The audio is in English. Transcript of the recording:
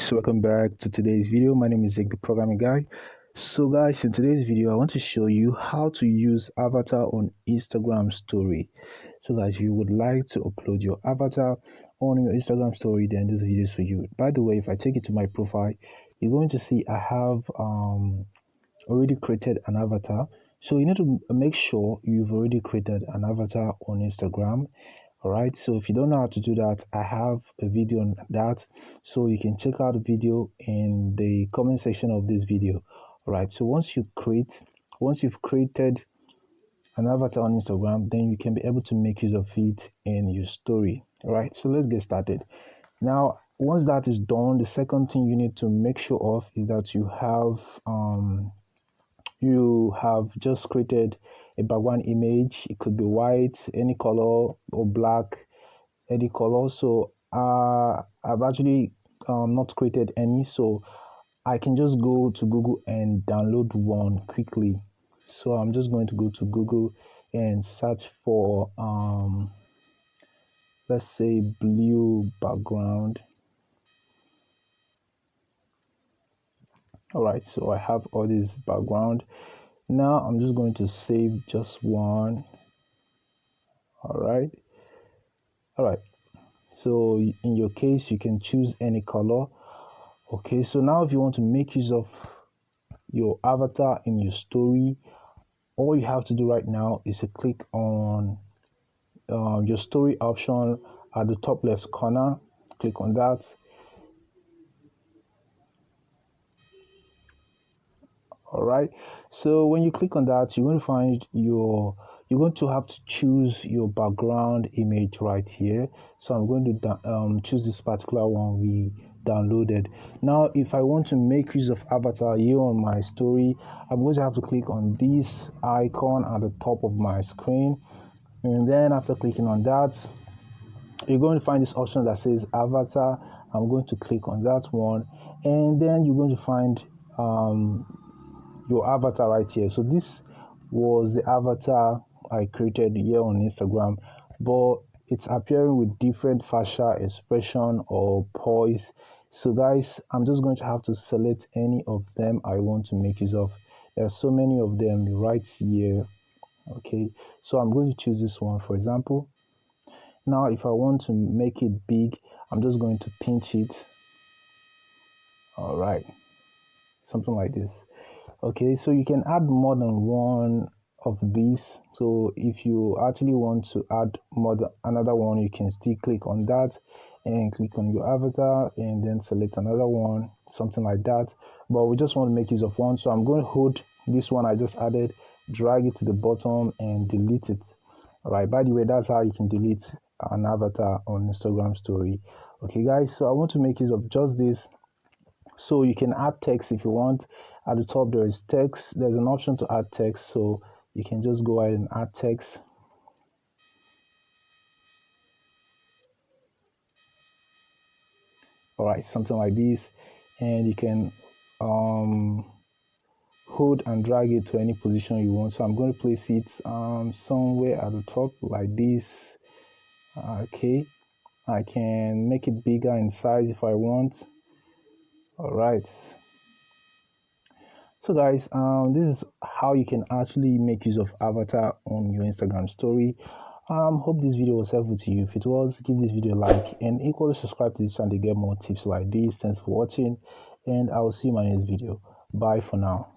So welcome back to today's video. My name is Zach, the programming guy. So guys, in today's video I want to show you how to use avatar on Instagram story. So guys, if you would like to upload your avatar on your Instagram story, then this video is for you. By the way, if I take you to my profile, you're going to see I have already created an avatar. So you need to make sure you've already created an avatar on Instagram. All right, so if you don't know how to do that, I have a video on that, so you can check out the video in the comment section of this video. All right, so once you've created an avatar on Instagram, then you can be able to make use of it in your story. All right, so let's get started. Now once that is done, the second thing you need to make sure of is that you have just created a background image. It could be white, any color, or black, any color. So I've actually not created any, so I can just go to Google and download one quickly. So I'm just going to go to Google and search for let's say blue background. All right, so I have all this background. Now I'm just going to save just one. All right, so in your case you can choose any color. Okay, so now if you want to make use of your avatar in your story, all you have to do right now is to click on your story option at the top left corner. Click on that. All right, so when you click on that, you're going to find you're going to have to choose your background image right here. So I'm going to choose this particular one we downloaded. Now if I want to make use of avatar here on my story, I'm going to have to click on this icon at the top of my screen, and then after clicking on that, you're going to find this option that says avatar. I'm going to click on that one, and then you're going to find your avatar right here. So this was the avatar I created here on Instagram, but it's appearing with different facial expression or poise. So guys, I'm just going to have to select any of them I want to make use of. There are so many of them right here. Okay, so I'm going to choose this one, for example. Now if I want to make it big, I'm just going to pinch it. All right, something like this. Okay, so you can add more than one of these. So if you actually want to add another one, you can still click on that and click on your avatar and then select another one, something like that. But we just want to make use of one, so I'm going to hold this one I just added, drag it to the bottom and delete it. All right, by the way, that's how you can delete an avatar on Instagram story. Okay guys, so I want to make use of just this. So you can add text if you want. At the top there is text. There's an option to add text, so you can just go ahead and add text. All right, something like this, and you can hold and drag it to any position you want. So I'm going to place it somewhere at the top like this. Okay, I can make it bigger in size if I want. All right, so guys, this is how you can actually make use of avatar on your Instagram story. Hope this video was helpful to you. If it was, give this video a like and equally subscribe to this channel to get more tips like this. Thanks for watching, and I will see you in my next video. Bye for now.